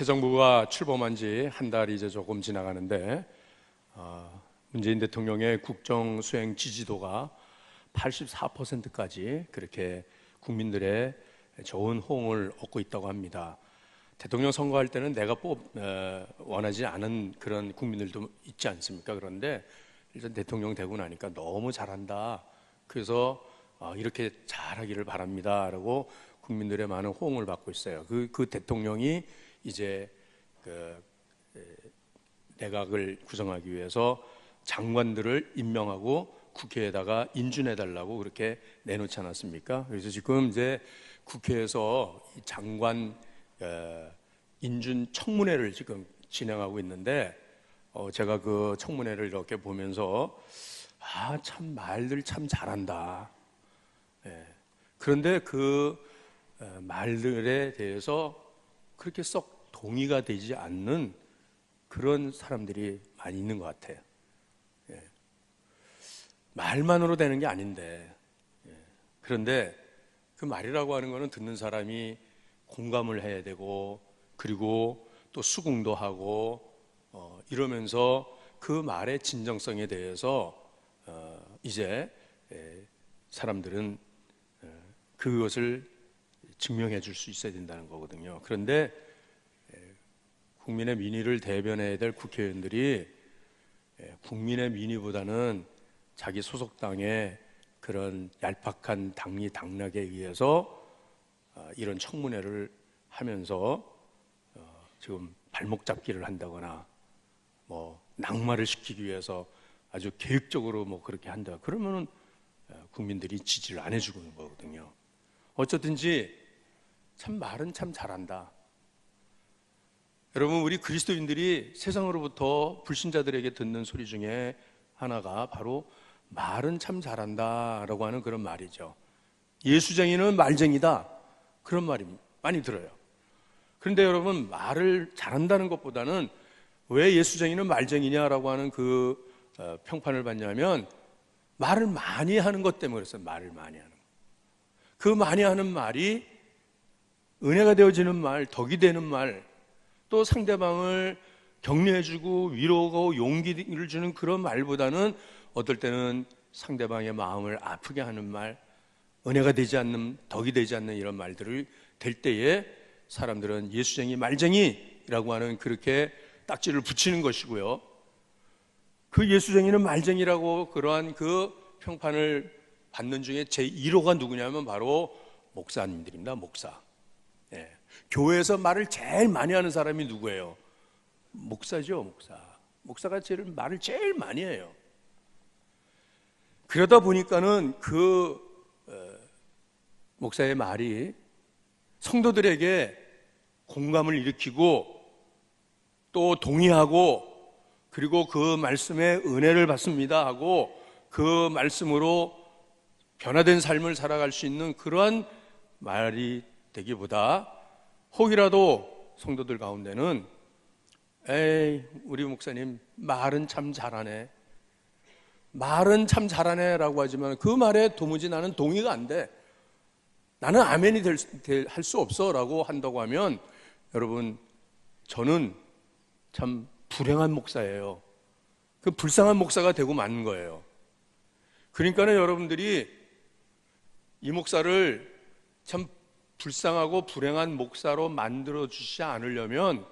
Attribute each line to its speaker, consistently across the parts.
Speaker 1: 새 정부가 출범한 지 한 달이 이제 조금 지나가는데 문재인 대통령의 국정 수행 지지도가 84%까지 그렇게 국민들의 좋은 호응을 얻고 있다고 합니다. 대통령 선거할 때는 내가 원하지 않은 그런 국민들도 있지 않습니까? 그런데 일단 대통령 되고 나니까 너무 잘한다. 그래서 이렇게 잘하기를 바랍니다. 라고 국민들의 많은 호응을 받고 있어요. 그 대통령이 이제 내각을 구성하기 위해서 장관들을 임명하고 국회에다가 인준해달라고 그렇게 내놓지 않았습니까? 그래서 지금 이제 국회에서 이 장관 인준 청문회를 지금 진행하고 있는데 제가 그 청문회를 이렇게 보면서 참 말들 참 잘한다. 그런데 그 말들에 대해서 그렇게 썩 동의가 되지 않는 그런 사람들이 많이 있는 것 같아요. 말만으로 되는 게 아닌데, 그런데 그 말이라고 하는 거는 듣는 사람이 공감을 해야 되고, 그리고 또 수긍도 하고 이러면서 그 말의 진정성에 대해서 이제 사람들은 그것을 증명해 줄 수 있어야 된다는 거거든요. 그런데 국민의 민의를 대변해야 될 국회의원들이 국민의 민의보다는 자기 소속당의 그런 얄팍한 당리 당락에 의해서 이런 청문회를 하면서 지금 발목 잡기를 한다거나 뭐 낙마를 시키기 위해서 아주 계획적으로 뭐 그렇게 한다. 그러면은 국민들이 지지를 안 해주고 있는 거거든요. 어쨌든지 참 말은 참 잘한다. 여러분, 우리 그리스도인들이 세상으로부터 불신자들에게 듣는 소리 중에 하나가 바로 말은 참 잘한다라고 하는 그런 말이죠. 예수쟁이는 말쟁이다, 그런 말이 많이 들어요. 그런데 여러분, 말을 잘한다는 것보다는 왜 예수쟁이는 말쟁이냐라고 하는 그 평판을 받냐면 말을 많이 하는 것 때문에 그랬어요. 말을 많이 하는 거. 그 많이 하는 말이 은혜가 되어지는 말, 덕이 되는 말, 또 상대방을 격려해주고 위로하고 용기를 주는 그런 말보다는 어떨 때는 상대방의 마음을 아프게 하는 말, 은혜가 되지 않는, 덕이 되지 않는 이런 말들을 될 때에 사람들은 예수쟁이, 말쟁이라고 하는 그렇게 딱지를 붙이는 것이고요. 그 예수쟁이는 말쟁이라고 그러한 그 평판을 받는 중에 제1호가 누구냐면 바로 목사님들입니다. 목사. 교회에서 말을 제일 많이 하는 사람이 누구예요? 목사죠, 목사. 목사가 말을 제일 많이 해요. 그러다 보니까는 그 목사의 말이 성도들에게 공감을 일으키고 또 동의하고 그리고 그 말씀에 은혜를 받습니다 하고 그 말씀으로 변화된 삶을 살아갈 수 있는 그러한 말이 되기보다 혹이라도 성도들 가운데는 에이, 우리 목사님 말은 참 잘하네, 말은 참 잘하네 라고 하지만 그 말에 도무지 나는 동의가 안 돼, 나는 아멘이 할 수 없어 라고 한다고 하면 여러분, 저는 참 불행한 목사예요. 그 불쌍한 목사가 되고 마는 거예요. 그러니까는 여러분들이 이 목사를 참 불쌍하고 불행한 목사로 만들어 주시지 않으려면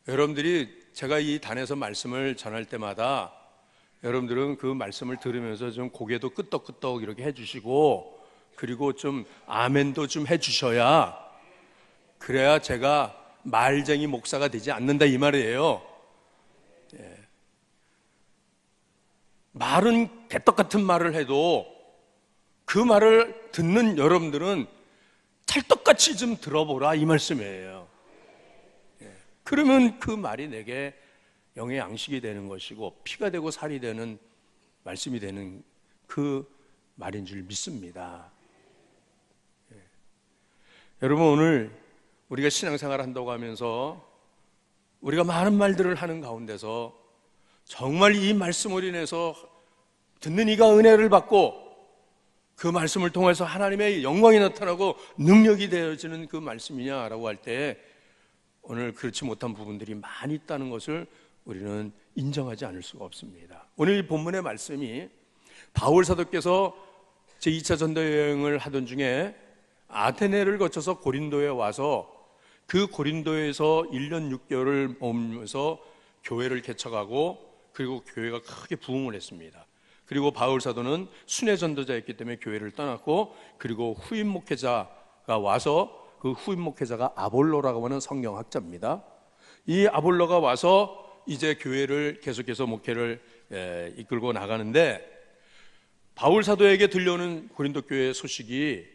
Speaker 1: 여러분들이 제가 이 단에서 말씀을 전할 때마다 여러분들은 그 말씀을 들으면서 좀 고개도 끄덕끄덕 이렇게 해주시고 그리고 좀 아멘도 좀 해주셔야 그래야 제가 말쟁이 목사가 되지 않는다 이 말이에요. 말은 개떡 같은 말을 해도 그 말을 듣는 여러분들은 찰떡같이 좀 들어보라 이 말씀이에요. 그러면 그 말이 내게 영의 양식이 되는 것이고 피가 되고 살이 되는 말씀이 되는 그 말인 줄 믿습니다. 여러분, 오늘 우리가 신앙생활을 한다고 하면서 우리가 많은 말들을 하는 가운데서 정말 이 말씀으로 인해서 듣는 이가 은혜를 받고 그 말씀을 통해서 하나님의 영광이 나타나고 능력이 되어지는 그 말씀이냐라고 할 때 오늘 그렇지 못한 부분들이 많이 있다는 것을 우리는 인정하지 않을 수가 없습니다. 오늘 이 본문의 말씀이 바울 사도께서 제2차 전도 여행을 하던 중에 아테네를 거쳐서 고린도에 와서 그 고린도에서 1년 6개월을 머물면서 교회를 개척하고 그리고 교회가 크게 부흥을 했습니다. 그리고 바울 사도는 순회 전도자였기 때문에 교회를 떠났고 그리고 후임 목회자가 와서 그 후임 목회자가 아볼로라고 하는 성경학자입니다. 이 아볼로가 와서 이제 교회를 계속해서 목회를 이끌고 나가는데 바울 사도에게 들려오는 고린도 교회 소식이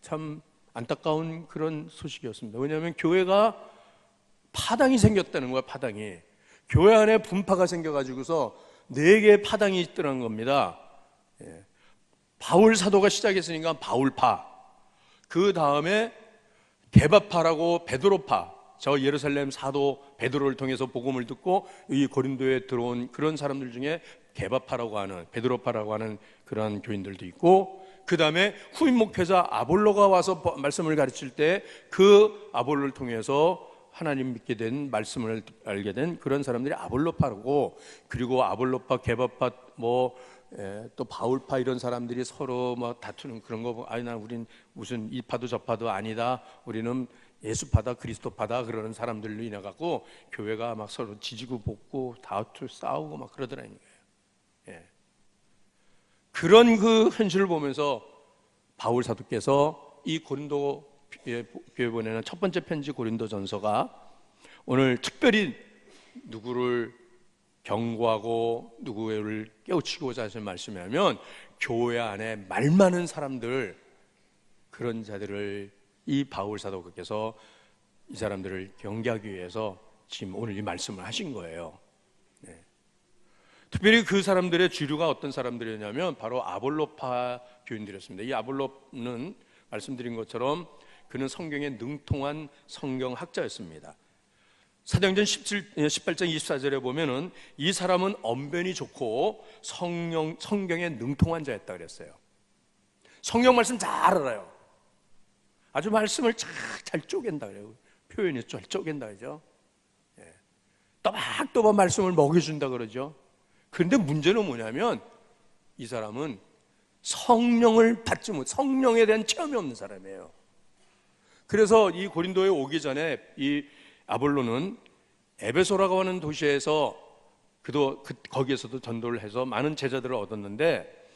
Speaker 1: 참 안타까운 그런 소식이었습니다. 왜냐하면 교회가 파당이 생겼다는 거야. 파당이 교회 안에 분파가 생겨가지고서 4개의 파당이 있더라는 겁니다. 바울 사도가 시작했으니까 바울파, 그 다음에 게바파라고 베드로파, 저 예루살렘 사도 베드로를 통해서 복음을 듣고 이 고린도에 들어온 그런 사람들 중에 게바파라고 하는, 베드로파라고 하는 그런 교인들도 있고, 그 다음에 후임 목회자 아볼로가 와서 말씀을 가르칠 때 그 아볼로를 통해서 하나님 믿게 된, 말씀을 알게 된 그런 사람들이 아볼로파라고, 그리고 아볼로파, 게바파, 또 바울파 이런 사람들이 서로 다투는 그런 거, 우린 무슨 이 파도 저 파도 아니다, 우리는 예수파다 그리스도파다 그러는 사람들로 인해 갖고 교회가 막 서로 지지고 볶고 다투고 싸우고 막 그러더라는 거예요. 그런 그 현실을 보면서 바울 사도께서 이 고린도 교회 보내는 첫 번째 편지 고린도전서가 오늘 특별히 누구를 경고하고 누구를 깨우치고자 하신 말씀이라면 교회 안에 말 많은 사람들, 그런 자들을 이 바울 사도께서 이 사람들을 경계하기 위해서 지금 오늘 이 말씀을 하신 거예요. 특별히 그 사람들의 주류가 어떤 사람들이었냐면 바로 아볼로파 교인들이었습니다. 이 아볼로는 말씀드린 것처럼 그는 성경에 능통한 성경학자였습니다. 사도행전 18장 24절에 보면은 이 사람은 언변이 좋고 성경에 능통한 자였다 그랬어요. 성경 말씀 잘 알아요. 아주 말씀을 잘 쪼갠다 그래요. 표현이 잘 쪼갠다 그러죠. 또박또박 말씀을 먹여준다 그러죠. 그런데 문제는 뭐냐면 이 사람은 성령을 받지 못, 성령에 대한 체험이 없는 사람이에요. 그래서 이 고린도에 오기 전에 이 아볼로는 에베소라고 하는 도시에서 거기에서도 전도를 해서 많은 제자들을 얻었는데,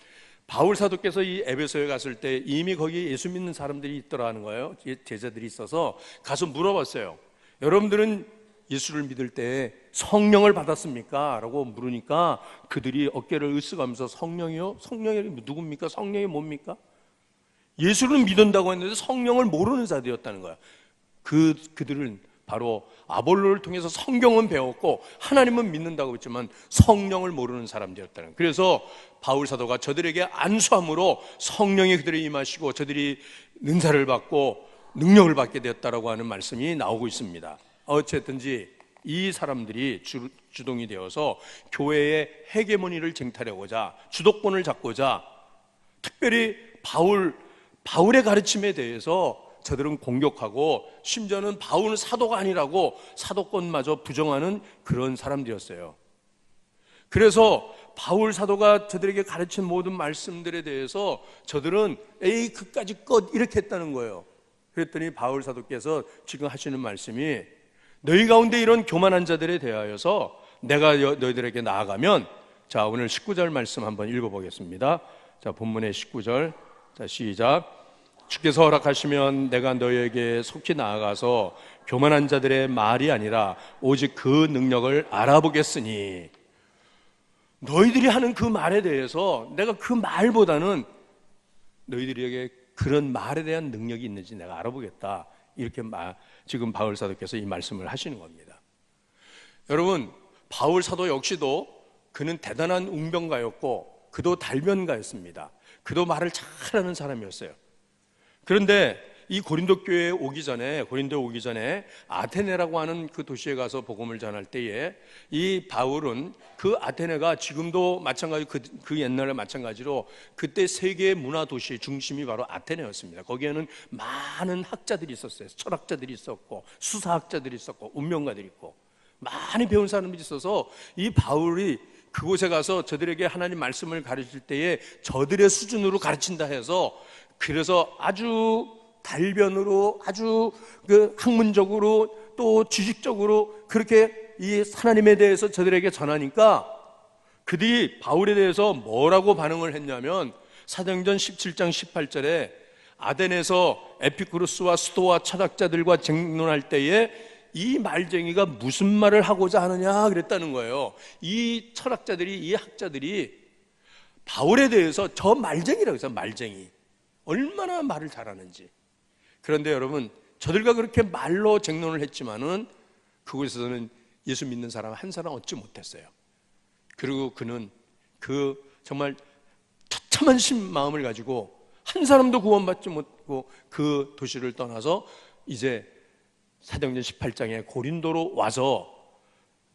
Speaker 1: 바울 사도께서 이 에베소에 갔을 때 이미 거기 예수 믿는 사람들이 있더라는 거예요. 제자들이 있어서 가서 물어봤어요. 여러분들은 예수를 믿을 때 성령을 받았습니까? 라고 물으니까 그들이 어깨를 으쓱하면서 성령이요? 성령이 누굽니까? 성령이 뭡니까? 예수를 믿는다고 했는데 성령을 모르는 자들이었다는 거야. 그들은 바로 아볼로를 통해서 성경은 배웠고 하나님은 믿는다고 했지만 성령을 모르는 사람들이었다는 거예요. 그래서 바울 사도가 저들에게 안수함으로 성령이 그들에게 임하시고 저들이 은사를 받고 능력을 받게 되었다라고 하는 말씀이 나오고 있습니다. 어쨌든지 이 사람들이 주동이 되어서 교회의 헤게모니를 쟁탈하고자, 주도권을 잡고자 특별히 바울의 가르침에 대해서 저들은 공격하고, 심지어는 바울은 사도가 아니라고 사도권마저 부정하는 그런 사람들이었어요. 그래서 바울 사도가 저들에게 가르친 모든 말씀들에 대해서 저들은 그까지 것 이렇게 했다는 거예요. 그랬더니 바울 사도께서 지금 하시는 말씀이, 너희 가운데 이런 교만한 자들에 대하여서 내가 너희들에게 나아가면, 자 오늘 19절 말씀 한번 읽어보겠습니다. 자 본문의 19절, 자 시작. 주께서 허락하시면 내가 너희에게 속히 나아가서 교만한 자들의 말이 아니라 오직 그 능력을 알아보겠으니, 너희들이 하는 그 말에 대해서 내가 그 말보다는 너희들에게 그런 말에 대한 능력이 있는지 내가 알아보겠다. 이렇게 지금 바울 사도께서 이 말씀을 하시는 겁니다. 여러분, 바울 사도 역시도 그는 대단한 웅변가였고 그도 달변가였습니다. 그도 말을 잘하는 사람이었어요. 그런데 이 고린도에 오기 전에 아테네라고 하는 그 도시에 가서 복음을 전할 때에 이 바울은 그 아테네가 지금도 마찬가지 그 옛날에 마찬가지로 그때 세계 문화 도시의 중심이 바로 아테네였습니다. 거기에는 많은 학자들이 있었어요. 철학자들이 있었고 수사학자들이 있었고 운명가들이 있고 많이 배운 사람들이 있어서 이 바울이 그곳에 가서 저들에게 하나님 말씀을 가르칠 때에 저들의 수준으로 가르친다 해서, 그래서 아주 달변으로 아주 그 학문적으로 또 지식적으로 그렇게 이 하나님에 대해서 저들에게 전하니까 그들이 바울에 대해서 뭐라고 반응을 했냐면 사도행전 17장 18절에 아덴에서 에피쿠로스와 스토아 철학자들과 쟁론할 때에 이 말쟁이가 무슨 말을 하고자 하느냐 그랬다는 거예요. 이 철학자들이, 이 학자들이 바울에 대해서 저 말쟁이라고 해서 말쟁이, 얼마나 말을 잘하는지. 그런데 여러분, 저들과 그렇게 말로 쟁론을 했지만은 그곳에서는 예수 믿는 사람 한 사람 얻지 못했어요. 그리고 그는 그 정말 처참한 마음을 가지고 한 사람도 구원받지 못하고 그 도시를 떠나서 이제 사도행전 18장에 고린도로 와서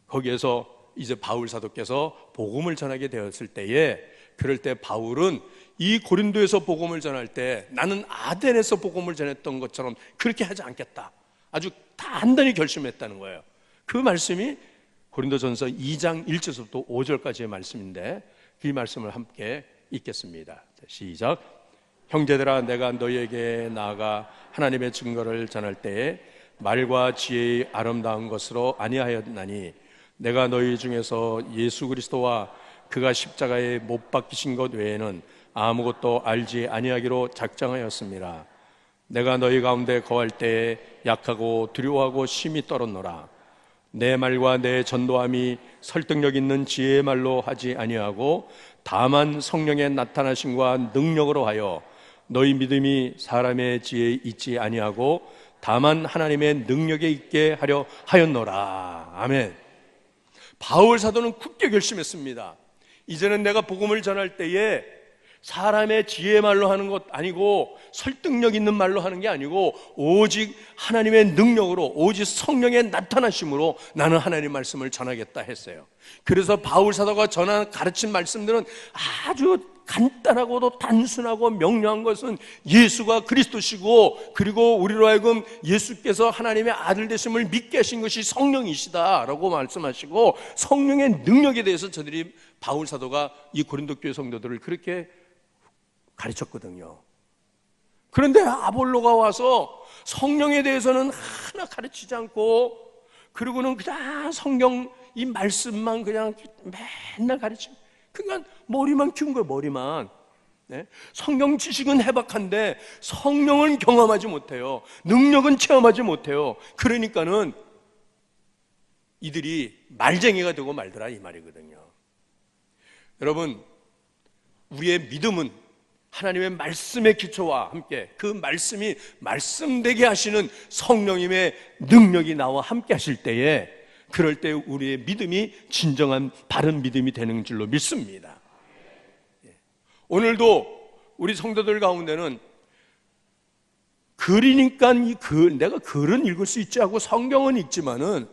Speaker 1: 거기에서 이제 바울 사도께서 복음을 전하게 되었을 때에, 그럴 때 바울은 이 고린도에서 복음을 전할 때 나는 아덴에서 복음을 전했던 것처럼 그렇게 하지 않겠다, 아주 단단히 결심했다는 거예요. 그 말씀이 고린도전서 2장 1절부터 5절까지의 말씀인데 이 말씀을 함께 읽겠습니다. 시작. 형제들아, 내가 너희에게 나아가 하나님의 증거를 전할 때에 말과 지혜의 아름다운 것으로 아니하였나니 내가 너희 중에서 예수 그리스도와 그가 십자가에 못 박히신 것 외에는 아무것도 알지 아니하기로 작정하였습니다. 내가 너희 가운데 거할 때에 약하고 두려워하고 심히 떨었노라. 내 말과 내 전도함이 설득력 있는 지혜의 말로 하지 아니하고 다만 성령의 나타나심과 능력으로 하여 너희 믿음이 사람의 지혜에 있지 아니하고 다만 하나님의 능력에 있게 하려 하였노라. 아멘. 바울 사도는 굳게 결심했습니다. 이제는 내가 복음을 전할 때에 사람의 지혜의 말로 하는 것 아니고 설득력 있는 말로 하는 게 아니고 오직 하나님의 능력으로, 오직 성령의 나타나심으로 나는 하나님의 말씀을 전하겠다 했어요. 그래서 바울 사도가 가르친 말씀들은 아주 간단하고도 단순하고 명료한 것은 예수가 그리스도시고, 그리고 우리로 하여금 예수께서 하나님의 아들 되심을 믿게 하신 것이 성령이시다라고 말씀하시고, 성령의 능력에 대해서 저들이, 바울 사도가 이 고린도 교회 성도들을 그렇게 가르쳤거든요. 그런데 아볼로가 와서 성령에 대해서는 하나 가르치지 않고, 그리고는 그냥 성경 이 말씀만 그냥 맨날 가르치고, 그러니까 머리만 키운 거예요. 머리만. 네? 성경 지식은 해박한데 성령은 경험하지 못해요. 능력은 체험하지 못해요. 그러니까는 이들이 말쟁이가 되고 말더라 이 말이거든요. 여러분, 우리의 믿음은 하나님의 말씀의 기초와 함께 그 말씀이 말씀되게 하시는 성령님의 능력이 나와 함께 하실 때에, 그럴 때 우리의 믿음이 진정한 바른 믿음이 되는 줄로 믿습니다. 오늘도 우리 성도들 가운데는 글이니까 내가 글은 읽을 수 있지 하고 성경은 읽지만은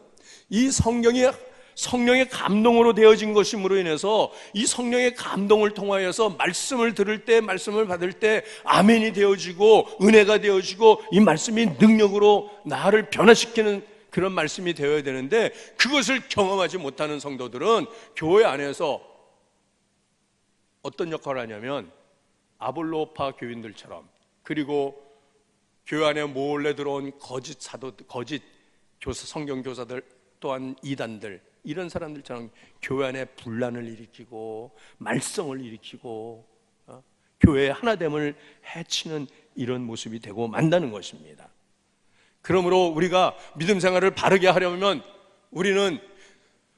Speaker 1: 이 성령의 감동으로 되어진 것임으로 인해서 이 성령의 감동을 통하여서 말씀을 들을 때, 말씀을 받을 때 아멘이 되어지고 은혜가 되어지고 이 말씀이 능력으로 나를 변화시키는 그런 말씀이 되어야 되는데, 그것을 경험하지 못하는 성도들은 교회 안에서 어떤 역할을 하냐면 아볼로파 교인들처럼, 그리고 교회 안에 몰래 들어온 거짓 성경 교사들, 또한 이단들, 이런 사람들처럼 교회 안에 분란을 일으키고 말썽을 일으키고 교회의 하나됨을 해치는 이런 모습이 되고 만다는 것입니다. 그러므로 우리가 믿음 생활을 바르게 하려면 우리는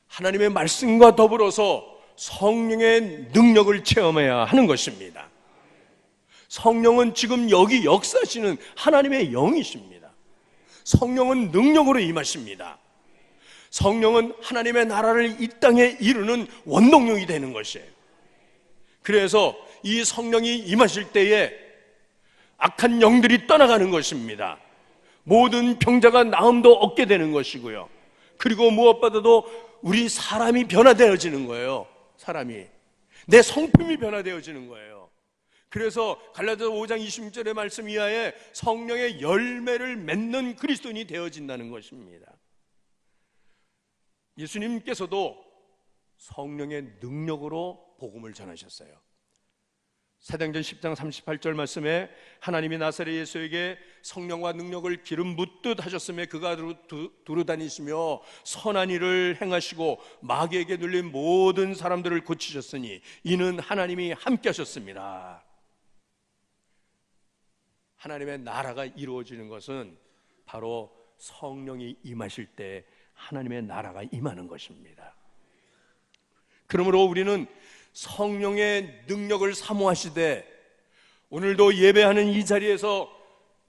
Speaker 1: 하나님의 말씀과 더불어서 성령의 능력을 체험해야 하는 것입니다. 성령은 지금 여기 역사하시는 하나님의 영이십니다. 성령은 능력으로 임하십니다. 성령은 하나님의 나라를 이 땅에 이루는 원동력이 되는 것이에요. 그래서 이 성령이 임하실 때에 악한 영들이 떠나가는 것입니다. 모든 병자가 나음도 얻게 되는 것이고요. 그리고 무엇보다도 우리 사람이 변화되어지는 거예요. 사람이, 내 성품이 변화되어지는 거예요. 그래서 갈라디아서 5장 26절의 말씀 이하에 성령의 열매를 맺는 그리스도인이 되어진다는 것입니다. 예수님께서도 성령의 능력으로 복음을 전하셨어요. 사도행전 10장 38절 말씀에 하나님이 나사렛 예수에게 성령과 능력을 기름 붓듯 하셨으며 그가 두루다니시며 선한 일을 행하시고 마귀에게 눌린 모든 사람들을 고치셨으니 이는 하나님이 함께 하셨습니다. 하나님의 나라가 이루어지는 것은 바로 성령이 임하실 때 하나님의 나라가 임하는 것입니다. 그러므로 우리는 성령의 능력을 사모하시되 오늘도 예배하는 이 자리에서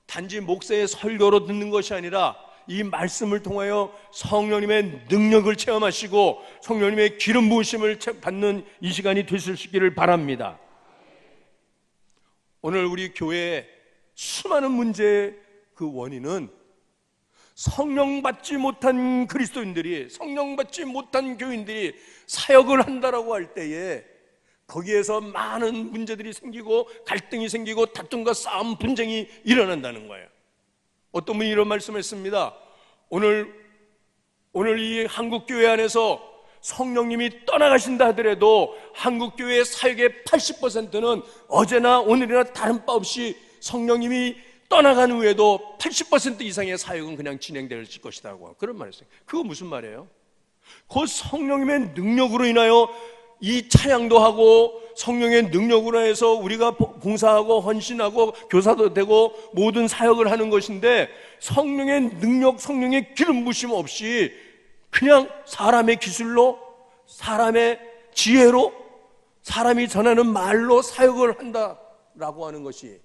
Speaker 1: 단지 목사의 설교로 듣는 것이 아니라 이 말씀을 통하여 성령님의 능력을 체험하시고 성령님의 기름 부으심을 받는 이 시간이 되실 수 있기를 바랍니다. 오늘 우리 교회의 수많은 문제의 그 원인은 성령 받지 못한 그리스도인들이, 성령 받지 못한 교인들이 사역을 한다라고 할 때에 거기에서 많은 문제들이 생기고 갈등이 생기고 다툼과 싸움, 분쟁이 일어난다는 거예요. 어떤 분이 이런 말씀을 했습니다. 오늘 이 한국교회 안에서 성령님이 떠나가신다 하더라도 한국교회의 사역의 80%는 어제나 오늘이나 다른 바 없이 성령님이 떠나간 후에도 80% 이상의 사역은 그냥 진행될 것이라고 그런 말을 했어요. 그거 무슨 말이에요? 그 성령님의 능력으로 인하여 이 찬양도 하고 성령의 능력으로 해서 우리가 봉사하고 헌신하고 교사도 되고 모든 사역을 하는 것인데 성령의 능력, 성령의 기름 부심 없이 그냥 사람의 기술로, 사람의 지혜로, 사람이 전하는 말로 사역을 한다라고 하는 것이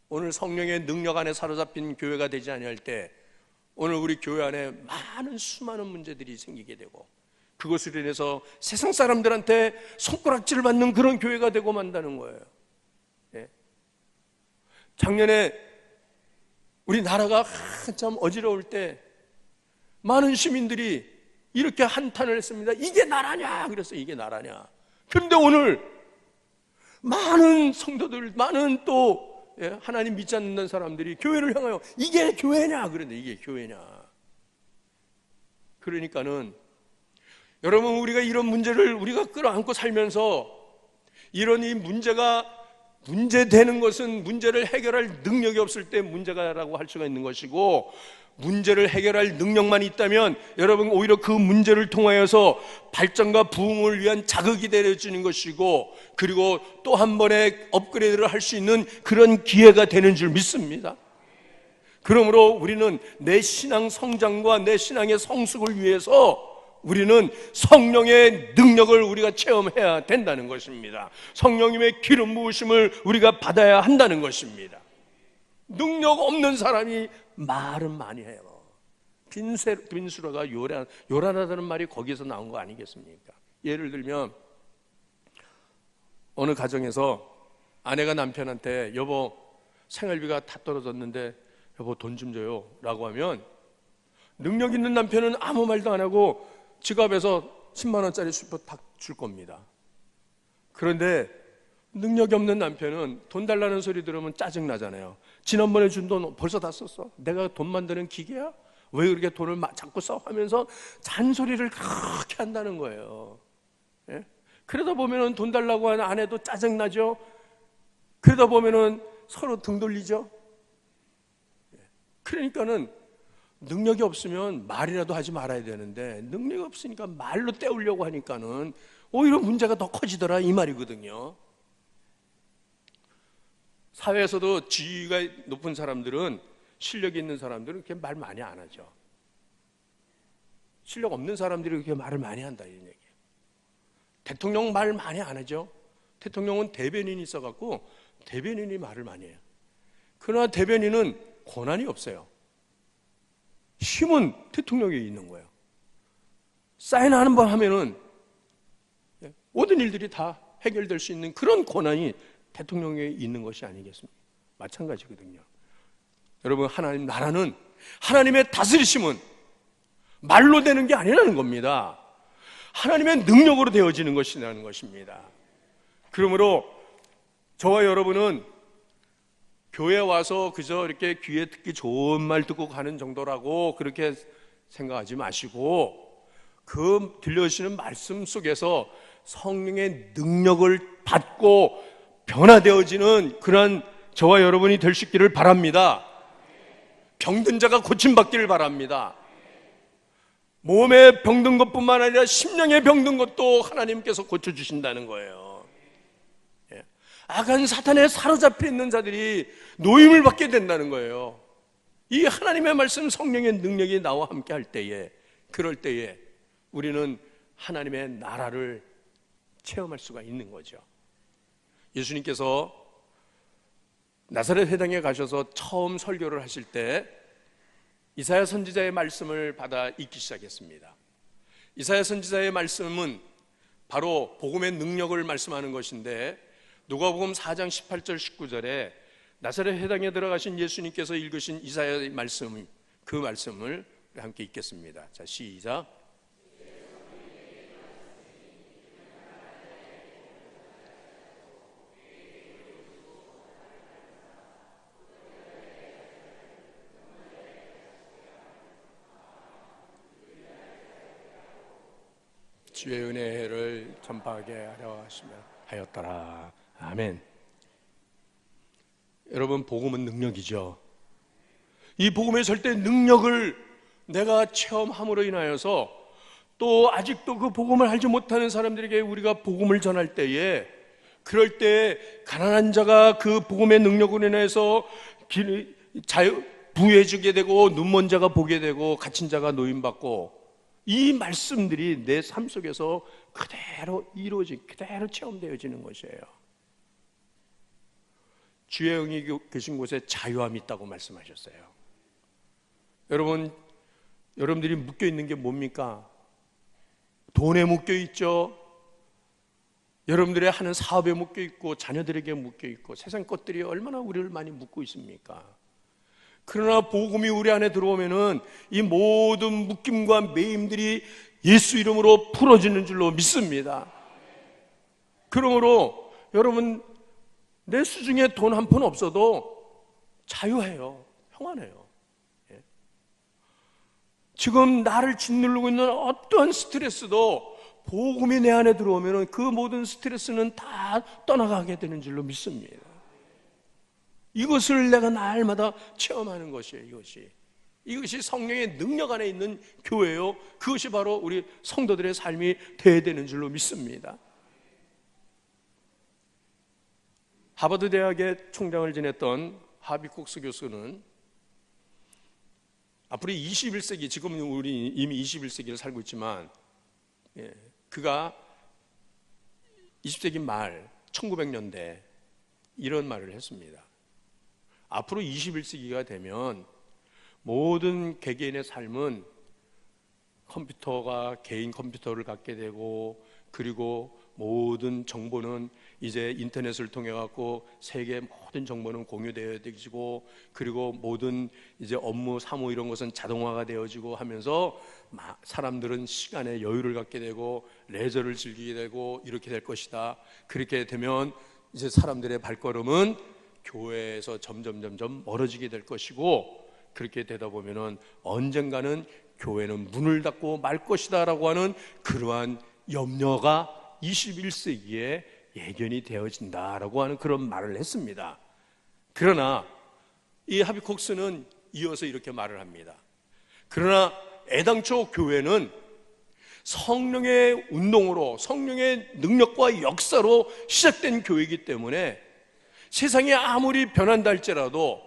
Speaker 1: 오늘 성령의 능력 안에 사로잡힌 교회가 되지 아니할 때 오늘 우리 교회 안에 많은 수많은 문제들이 생기게 되고 그것으로 인해서 세상 사람들한테 손가락질을 받는 그런 교회가 되고 만다는 거예요. 예. 작년에 우리 나라가 한참 어지러울 때 많은 시민들이 이렇게 한탄을 했습니다. 이게 나라냐? 그랬어요. 이게 나라냐? 그런데 오늘 많은 성도들, 많은 또 하나님 믿지 않는 사람들이 교회를 향하여 이게 교회냐? 그런데 이게 교회냐? 그러니까는 여러분, 우리가 이런 문제를 우리가 끌어안고 살면서 이런 이 문제가 문제되는 것은 문제를 해결할 능력이 없을 때 문제가라고 할 수가 있는 것이고, 문제를 해결할 능력만 있다면 여러분 오히려 그 문제를 통하여서 발전과 부흥을 위한 자극이 되어지는 것이고, 그리고 또 한 번의 업그레이드를 할 수 있는 그런 기회가 되는 줄 믿습니다. 그러므로 우리는 내 신앙 성장과 내 신앙의 성숙을 위해서 우리는 성령의 능력을 우리가 체험해야 된다는 것입니다. 성령님의 기름 부으심을 우리가 받아야 한다는 것입니다. 능력 없는 사람이 말은 많이 해요. 빈수라가 요란하다는 말이 거기에서 나온 거 아니겠습니까? 예를 들면 어느 가정에서 아내가 남편한테 여보 생활비가 다 떨어졌는데 여보 돈 좀 줘요 라고 하면 능력 있는 남편은 아무 말도 안 하고 지갑에서 10만 원짜리 슈퍼 딱 줄 겁니다. 그런데 능력이 없는 남편은 돈 달라는 소리 들으면 짜증나잖아요. 지난번에 준 돈 벌써 다 썼어? 내가 돈 만드는 기계야? 왜 그렇게 돈을 자꾸 써? 하면서 잔소리를 그렇게 한다는 거예요. 예? 그러다 보면은 돈 달라고 하는 아내도 짜증나죠? 그러다 보면은 서로 등 돌리죠? 그러니까는 능력이 없으면 말이라도 하지 말아야 되는데 능력이 없으니까 말로 때우려고 하니까는 오히려 문제가 더 커지더라 이 말이거든요. 사회에서도 지위가 높은 사람들은, 실력이 있는 사람들은 그렇게 말 많이 안 하죠. 실력 없는 사람들이 그렇게 말을 많이 한다 이런 얘기예요. 대통령 말 많이 안 하죠. 대통령은 대변인이 있어갖고 대변인이 말을 많이 해요. 그러나 대변인은 권한이 없어요. 힘은 대통령에 있는 거예요. 사인하는 번 하면은 모든 일들이 다 해결될 수 있는 그런 권한이 대통령에 있는 것이 아니겠습니까? 마찬가지거든요. 여러분, 하나님 나라는, 하나님의 다스리심은 말로 되는 게 아니라는 겁니다. 하나님의 능력으로 되어지는 것이라는 것입니다. 그러므로 저와 여러분은 교회 와서 그저 이렇게 귀에 듣기 좋은 말 듣고 가는 정도라고 그렇게 생각하지 마시고, 그 들려주시는 말씀 속에서 성령의 능력을 받고 변화되어지는 그런 저와 여러분이 될 수 있기를 바랍니다. 병든 자가 고침받기를 바랍니다. 몸에 병든 것뿐만 아니라 심령에 병든 것도 하나님께서 고쳐주신다는 거예요. 악한 사탄에 사로잡혀 있는 자들이 노임을 받게 된다는 거예요. 이 하나님의 말씀, 성령의 능력이 나와 함께 할 때에, 그럴 때에 우리는 하나님의 나라를 체험할 수가 있는 거죠. 예수님께서 나사렛 회당에 가셔서 처음 설교를 하실 때 이사야 선지자의 말씀을 받아 읽기 시작했습니다. 이사야 선지자의 말씀은 바로 복음의 능력을 말씀하는 것인데, 누가복음 4장 18절 19절에 나사렛 회당에 들어가신 예수님께서 읽으신 이사야의 말씀, 그 말씀을 함께 읽겠습니다. 자, 시작. 주의 은혜를 전파하게 하려 하였더라. 아멘. 여러분, 복음은 능력이죠. 이 복음의 절대 능력을 내가 체험함으로 인하여서 또 아직도 그 복음을 알지 못하는 사람들에게 우리가 복음을 전할 때에, 그럴 때 가난한 자가 그 복음의 능력으로 인해서 부유해지게 되고, 눈먼 자가 보게 되고, 갇힌 자가 노임받고, 이 말씀들이 내 삶 속에서 그대로 그대로 체험되어지는 것이에요. 주의 영이 계신 곳에 자유함이 있다고 말씀하셨어요. 여러분들이 묶여있는 게 뭡니까? 돈에 묶여있죠. 여러분들의 하는 사업에 묶여있고, 자녀들에게 묶여있고, 세상 것들이 얼마나 우리를 많이 묶고 있습니까? 그러나 복음이 우리 안에 들어오면은 이 모든 묶임과 매임들이 예수 이름으로 풀어지는 줄로 믿습니다. 그러므로 여러분, 내 수중에 돈 한 푼 없어도 자유해요. 평안해요. 지금 나를 짓누르고 있는 어떠한 스트레스도 복음이 내 안에 들어오면은 그 모든 스트레스는 다 떠나가게 되는 줄로 믿습니다. 이것을 내가 날마다 체험하는 것이에요. 이것이 성령의 능력 안에 있는 교회요, 그것이 바로 우리 성도들의 삶이 되어야 되는 줄로 믿습니다. 하버드 대학의 총장을 지냈던 하비 콕스 교수는 앞으로 21세기, 지금은 우리 이미 21세기를 살고 있지만, 그가 20세기 말 1900년대 이런 말을 했습니다. 앞으로 21세기가 되면 모든 개개인의 삶은 컴퓨터가 개인 컴퓨터를 갖게 되고, 그리고 모든 정보는 이제 인터넷을 통해 갖고 세계 모든 정보는 공유되어지고, 그리고 모든 이제 업무, 사무 이런 것은 자동화가 되어지고 하면서 사람들은 시간의 여유를 갖게 되고 레저를 즐기게 되고 이렇게 될 것이다. 그렇게 되면 이제 사람들의 발걸음은 교회에서 점점 멀어지게 될 것이고, 그렇게 되다 보면은 언젠가는 교회는 문을 닫고 말 것이다 라고 하는 그러한 염려가 21세기에 예견이 되어진다라고 하는 그런 말을 했습니다. 그러나 이 하비 콕스는 이어서 이렇게 말을 합니다. 그러나 애당초 교회는 성령의 운동으로, 성령의 능력과 역사로 시작된 교회이기 때문에 세상이 아무리 변한다 할지라도,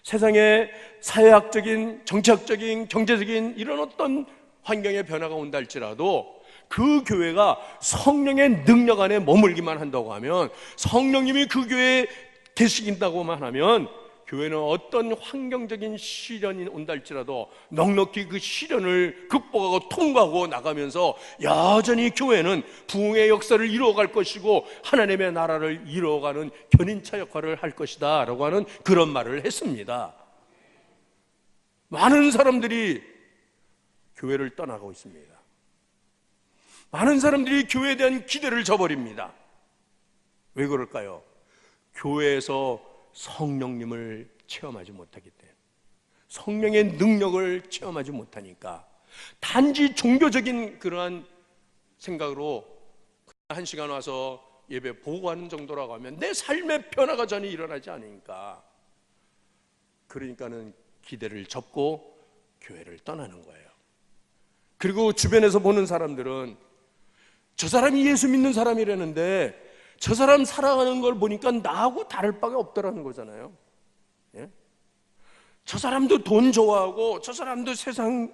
Speaker 1: 세상에 사회학적인, 정치학적인, 경제적인 이런 어떤 환경의 변화가 온다 할지라도 그 교회가 성령의 능력 안에 머물기만 한다고 하면, 성령님이 그 교회에 계시긴다고만 하면 교회는 어떤 환경적인 시련이 온다 할지라도 넉넉히 그 시련을 극복하고 통과하고 나가면서 여전히 교회는 부흥의 역사를 이루어갈 것이고 하나님의 나라를 이루어가는 견인차 역할을 할 것이다 라고 하는 그런 말을 했습니다. 많은 사람들이 교회를 떠나고 있습니다. 많은 사람들이 교회에 대한 기대를 저버립니다. 왜 그럴까요? 교회에서 성령님을 체험하지 못하기 때문에, 성령의 능력을 체험하지 못하니까 단지 종교적인 그러한 생각으로 한 시간 와서 예배 보고 하는 정도라고 하면 내 삶의 변화가 전혀 일어나지 않으니까, 그러니까는 기대를 접고 교회를 떠나는 거예요. 그리고 주변에서 보는 사람들은 저 사람이 예수 믿는 사람이라는데 저 사람 살아가는 걸 보니까 나하고 다를 바가 없더라는 거잖아요. 예? 저 사람도 돈 좋아하고 저 사람도 세상의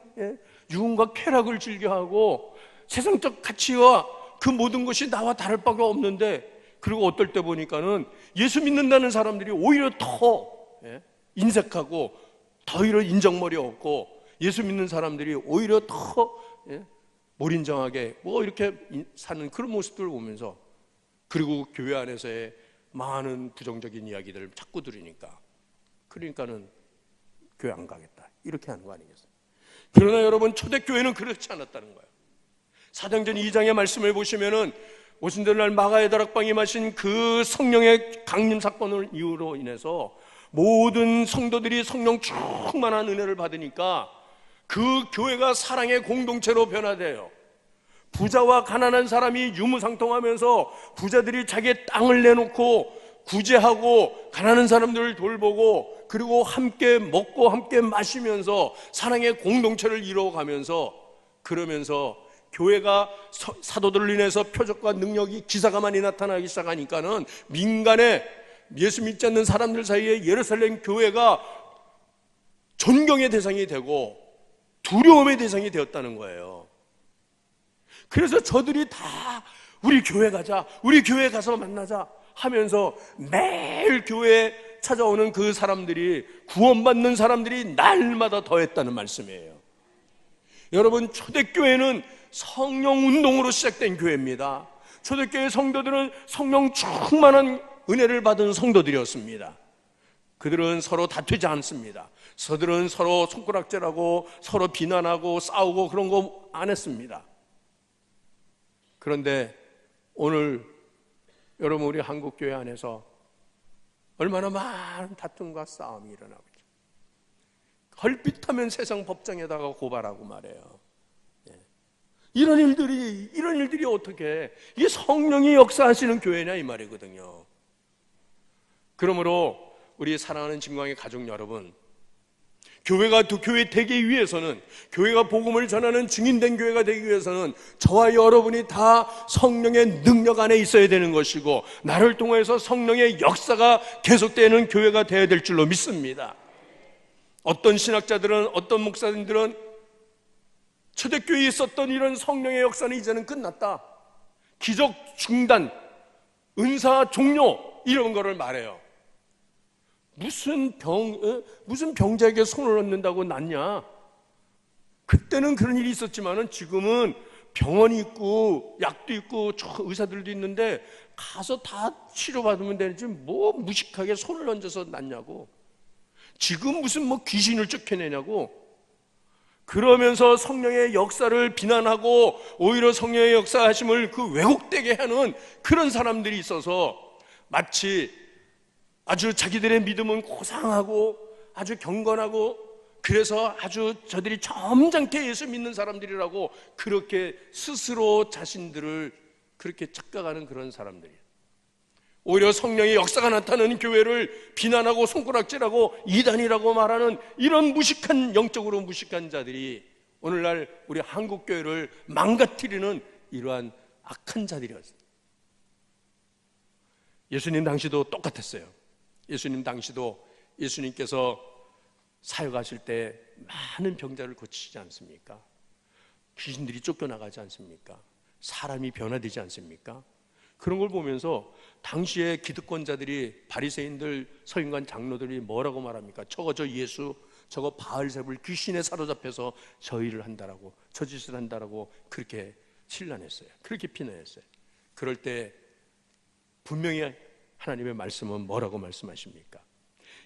Speaker 1: 유흥과 쾌락을 즐겨하고 세상적 가치와 그 모든 것이 나와 다를 바가 없는데, 그리고 어떨 때 보니까는 예수 믿는다는 사람들이 오히려 더 인색하고 더 이런 인정머리 없고, 예수 믿는 사람들이 오히려 더 몰인정하게 뭐 이렇게 사는 그런 모습들을 보면서, 그리고 교회 안에서의 많은 부정적인 이야기들을 자꾸 들으니까, 그러니까는 교회 안 가겠다 이렇게 하는 거 아니겠어요? 그러나 여러분, 초대교회는 그렇지 않았다는 거예요. 사도행전 2장의 말씀을 보시면은 오순절날 마가의 다락방에 마신 그 성령의 강림 사건을 이유로 인해서 모든 성도들이 성령 충만한 은혜를 받으니까 그 교회가 사랑의 공동체로 변화돼요. 부자와 가난한 사람이 유무상통하면서 부자들이 자기의 땅을 내놓고 구제하고 가난한 사람들을 돌보고, 그리고 함께 먹고 함께 마시면서 사랑의 공동체를 이루어가면서, 그러면서 교회가 사도들을 인해서 표적과 능력이 기사가 많이 나타나기 시작하니까는 민간에 예수 믿지 않는 사람들 사이에 예루살렘 교회가 존경의 대상이 되고 두려움의 대상이 되었다는 거예요. 그래서 저들이 다 우리 교회 가자, 우리 교회 가서 만나자 하면서 매일 교회에 찾아오는 그 사람들이, 구원받는 사람들이 날마다 더했다는 말씀이에요. 여러분, 초대교회는 성령 운동으로 시작된 교회입니다. 초대교회 성도들은 성령 충만한 은혜를 받은 성도들이었습니다. 그들은 서로 다투지 않습니다. 저들은 서로 손가락질하고 서로 비난하고 싸우고 그런 거 안 했습니다. 그런데 오늘 여러분, 우리 한국교회 안에서 얼마나 많은 다툼과 싸움이 일어나고 있죠. 헐빛하면 세상 법정에다가 고발하고 말해요. 이런 일들이 어떻게 이 성령이 역사하시는 교회냐 이 말이거든요. 그러므로 우리 사랑하는 진광의 가족 여러분, 교회 되기 위해서는, 교회가 복음을 전하는 증인된 교회가 되기 위해서는 저와 여러분이 다 성령의 능력 안에 있어야 되는 것이고, 나를 통해서 성령의 역사가 계속되는 교회가 되어야 될 줄로 믿습니다. 어떤 신학자들은, 어떤 목사님들은 초대교회에 있었던 이런 성령의 역사는 이제는 끝났다, 기적 중단, 은사 종료 이런 거를 말해요. 무슨 병자에게 손을 얹는다고 낫냐? 그때는 그런 일이 있었지만은 지금은 병원이 있고 약도 있고 의사들도 있는데 가서 다 치료받으면 되지 뭐 무식하게 손을 얹어서 낫냐고. 지금 무슨 뭐 귀신을 쫓겨내냐고. 그러면서 성령의 역사를 비난하고 오히려 성령의 역사하심을 그 왜곡되게 하는 그런 사람들이 있어서 마치 아주 자기들의 믿음은 고상하고 아주 경건하고, 그래서 아주 저들이 점잖게 예수 믿는 사람들이라고 그렇게 스스로 자신들을 그렇게 착각하는 그런 사람들이에요. 오히려 성령의 역사가 나타나는 교회를 비난하고 손가락질하고 이단이라고 말하는 이런 무식한, 영적으로 무식한 자들이 오늘날 우리 한국교회를 망가뜨리는 이러한 악한 자들이었습니다. 예수님 당시도 똑같았어요. 예수님 당시도 예수님께서 사역하실 때 많은 병자를 고치시지 않습니까? 귀신들이 쫓겨나가지 않습니까? 사람이 변화되지 않습니까? 그런 걸 보면서 당시에 기득권자들이, 바리새인들, 서인관 장로들이 뭐라고 말합니까? 저 예수, 저거 바알세불 귀신에 사로잡혀서 저 일을 한다라고, 저 짓을 한다라고 그렇게 칠란했어요. 그렇게 비난했어요. 그럴 때 분명히 하나님의 말씀은 뭐라고 말씀하십니까?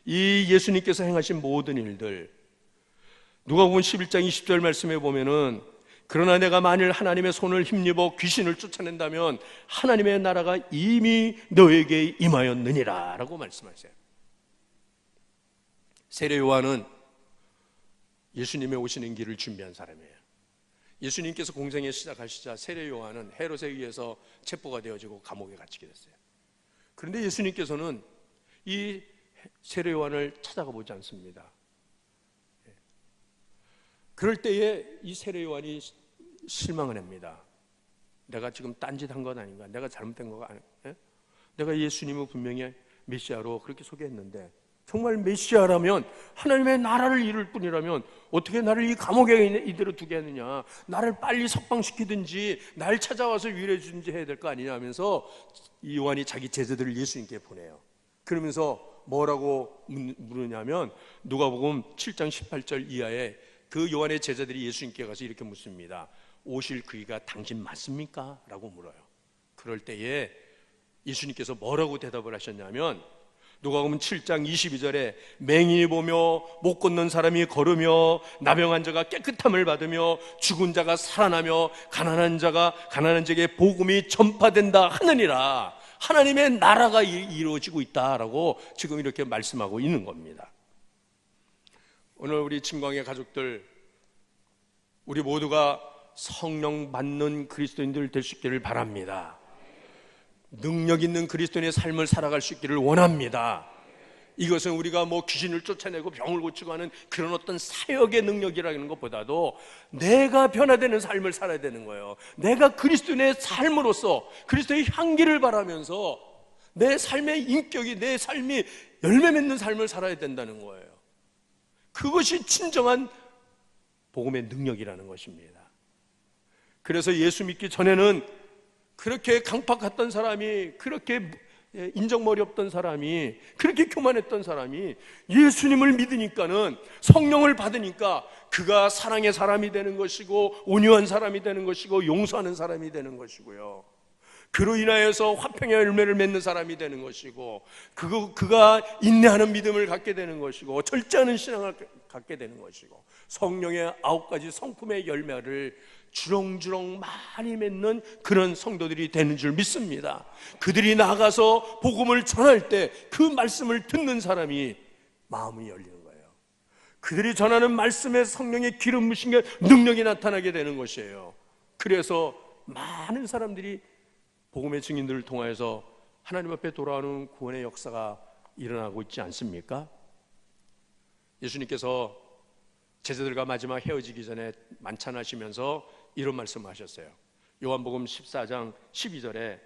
Speaker 1: 이 예수님께서 행하신 모든 일들, 누가복음 11장 20절 말씀에 보면은, 그러나 내가 만일 하나님의 손을 힘입어 귀신을 쫓아낸다면 하나님의 나라가 이미 너에게 임하였느니라 라고 말씀하세요. 세례 요한은 예수님의 오시는 길을 준비한 사람이에요. 예수님께서 공생에 시작하시자 세례 요한은 헤롯에 의해서 체포가 되어지고 감옥에 갇히게 됐어요. 그런데 예수님께서는 이 세례 요한을 찾아가 보지 않습니다. 그럴 때에 이 세례 요한이 실망을 합니다. 내가 지금 딴짓한 건 아닌가? 내가 잘못된 거가 아닌가? 내가 예수님을 분명히 메시아로 그렇게 소개했는데, 정말 메시아라면, 하나님의 나라를 이룰 뿐이라면 어떻게 나를 이 감옥에 이대로 두게 하느냐? 나를 빨리 석방시키든지 날 찾아와서 위로해 주든지 해야 될 거 아니냐 하면서 이 요한이 자기 제자들을 예수님께 보내요. 그러면서 뭐라고 물으냐면, 누가복음 7장 18절 이하에 그 요한의 제자들이 예수님께 가서 이렇게 묻습니다. 오실 그이가 당신 맞습니까? 라고 물어요. 그럴 때에 예수님께서 뭐라고 대답을 하셨냐면, 누가복음 7장 22절에 맹인이 보며 못 걷는 사람이 걸으며 나병한 자가 깨끗함을 받으며 죽은 자가 살아나며 가난한 자에게 복음이 전파된다 하느니라. 하나님의 나라가 이루어지고 있다라고 지금 이렇게 말씀하고 있는 겁니다. 오늘 우리 진광의 가족들, 우리 모두가 성령 받는 그리스도인들 될 수 있기를 바랍니다. 능력 있는 그리스도인의 삶을 살아갈 수 있기를 원합니다. 이것은 우리가 귀신을 쫓아내고 병을 고치고 하는 그런 어떤 사역의 능력이라는 것보다도 내가 변화되는 삶을 살아야 되는 거예요. 내가 그리스도인의 삶으로서 그리스도의 향기를 바라면서 내 삶의 인격이, 내 삶이 열매 맺는 삶을 살아야 된다는 거예요. 그것이 진정한 복음의 능력이라는 것입니다. 그래서 예수 믿기 전에는 그렇게 강팍했던 사람이, 그렇게 인정머리 없던 사람이, 그렇게 교만했던 사람이 예수님을 믿으니까는, 성령을 받으니까 그가 사랑의 사람이 되는 것이고, 온유한 사람이 되는 것이고, 용서하는 사람이 되는 것이고요, 그로 인하여서 화평의 열매를 맺는 사람이 되는 것이고, 그가 인내하는 믿음을 갖게 되는 것이고, 절제하는 신앙을 갖게 되는 것이고, 성령의 9가지 성품의 열매를 주렁주렁 많이 맺는 그런 성도들이 되는 줄 믿습니다. 그들이 나가서 복음을 전할 때 그 말씀을 듣는 사람이 마음이 열리는 거예요. 그들이 전하는 말씀에 성령의 기름 부으신 게 능력이 나타나게 되는 것이에요. 그래서 많은 사람들이 복음의 증인들을 통하여서 하나님 앞에 돌아오는 구원의 역사가 일어나고 있지 않습니까? 예수님께서 제자들과 마지막 헤어지기 전에 만찬하시면서 이런 말씀하셨어요. 요한복음 14장 12절에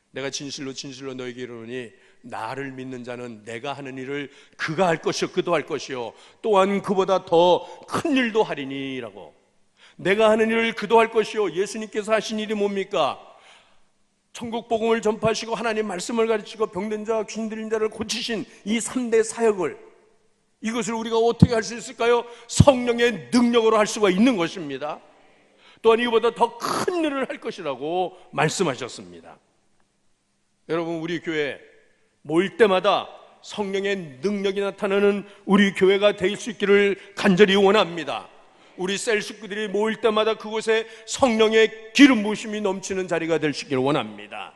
Speaker 1: 내가 진실로 진실로 너에게 이르노니 나를 믿는 자는 내가 하는 일을 그가 할 것이요 그도 할 것이요 또한 그보다 더 큰 일도 하리니 라고. 내가 하는 일을 그도 할 것이요, 예수님께서 하신 일이 뭡니까? 천국 복음을 전파하시고 하나님 말씀을 가르치고 병든 자와 귀신 들린 자를 고치신 이 3대 사역을, 이것을 우리가 어떻게 할 수 있을까요? 성령의 능력으로 할 수가 있는 것입니다. 또한 이보다 더 큰 일을 할 것이라고 말씀하셨습니다. 여러분, 우리 교회 모일 때마다 성령의 능력이 나타나는 우리 교회가 될 수 있기를 간절히 원합니다. 우리 셀 식구들이 모일 때마다 그곳에 성령의 기름 부으심이 넘치는 자리가 될 수 있기를 원합니다.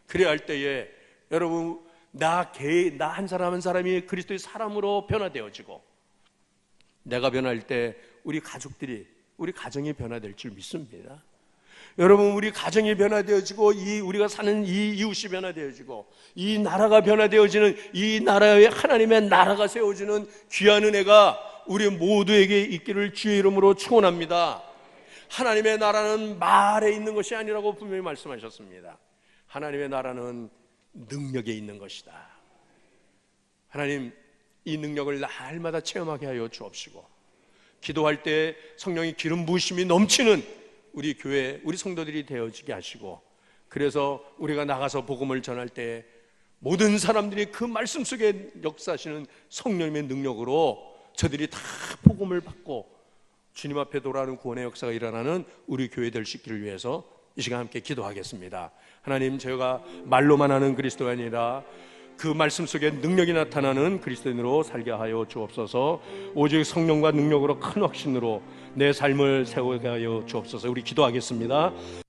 Speaker 1: 그래야 할 때에 여러분, 나 한 사람 한 사람이 그리스도의 사람으로 변화되어지고, 내가 변할 때 우리 가족들이, 우리 가정이 변화될 줄 믿습니다. 여러분, 우리 가정이 변화되어지고, 우리가 사는 이 이웃이 변화되어지고, 이 나라가 변화되어지는, 이 나라에 하나님의 나라가 세워지는 귀한 은혜가 우리 모두에게 있기를 주의 이름으로 축원합니다. 하나님의 나라는 말에 있는 것이 아니라고 분명히 말씀하셨습니다. 하나님의 나라는 능력에 있는 것이다. 하나님, 이 능력을 날마다 체험하게 하여 주옵시고, 기도할 때 성령의 기름 부으심이 넘치는 우리 교회, 우리 성도들이 되어지게 하시고, 그래서 우리가 나가서 복음을 전할 때 모든 사람들이 그 말씀 속에 역사하시는 성령님의 능력으로 저들이 다 복음을 받고 주님 앞에 돌아오는 구원의 역사가 일어나는 우리 교회 될 수 있기를 위해서 이 시간 함께 기도하겠습니다. 하나님, 저희가 말로만 하는 그리스도가 아니라 그 말씀 속에 능력이 나타나는 그리스도인으로 살게 하여 주옵소서. 오직 성령과 능력으로 큰 확신으로 내 삶을 세우게 하여 주옵소서. 우리 기도하겠습니다.